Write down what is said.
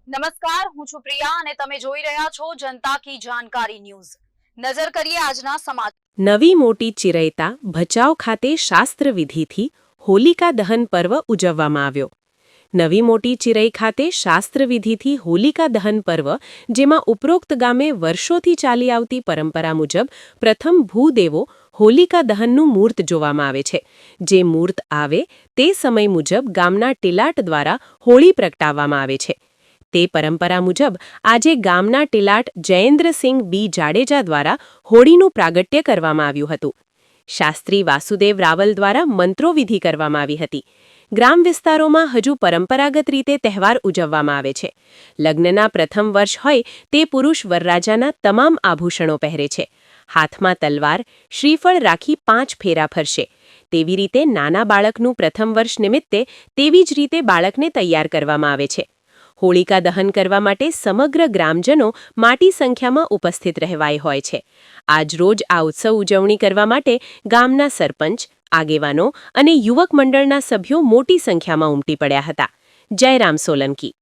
નમસ્કાર, હું છું પ્રિયા અને તમે જોઈ રહ્યા છો જનતા કી જાણકારી ન્યૂઝ। નજર કરીએ આજના સમાચાર। નવી મોટી ચિરૈતા ભચાઉ ખાતે શાસ્ત્ર વિધિથી હોલિકા દહન પર્વ ઉજવવામાં આવ્યો। નવી મોટી ચિરઈ ખાતે શાસ્ત્ર વિધિથી હોલિકા દહન પર્વ, જેમાં ઉપરોક્ત ગામે વર્ષોથી ચાલી આવતી પરંપરા મુજબ પ્રથમ ભૂદેવો હોલિકા દહનનું મૂર્ત જોવામાં આવે છે। જે મૂર્ત આવે તે સમય મુજબ ગામના ટીલાટ દ્વારા હોળી પ્રગટાવવામાં આવે છે। તે પરંપરા મુજબ આજે ગામના ટીલાટ જયેન્દ્રસિંહ બી જાડેજા દ્વારા હોળીનું પ્રાગટ્ય કરવામાં આવ્યું હતું। શાસ્ત્રી વાસુદેવ રાવલ દ્વારા મંત્રોવિધિ કરવામાં આવી હતી। ગ્રામ વિસ્તારોમાં હજુ પરંપરાગત રીતે તહેવાર ઉજવવામાં આવે છે। લગ્નના પ્રથમ વર્ષ હોય તે પુરુષ વરરાજાના તમામ આભૂષણો પહેરે છે। હાથમાં તલવાર, શ્રીફળ રાખી 5 ફેરા ફરશે। તેવી રીતે નાના બાળકનું પ્રથમ વર્ષ નિમિત્તે તેવી જ રીતે બાળકને તૈયાર કરવામાં આવે છે। હોળિકા દહન કરવા માટે સમગ્ર ગ્રામજનો મોટી સંખ્યામાં ઉપસ્થિત રહેવાય હોય છે। આજ રોજ આ ઉત્સવ ઉજવણી કરવા માટે ગામના સરપંચ, આગેવાનો અને યુવક મંડળના સભ્યો મોટી સંખ્યામાં ઉમટી પડ્યા હતા। જયરામ સોલંકી।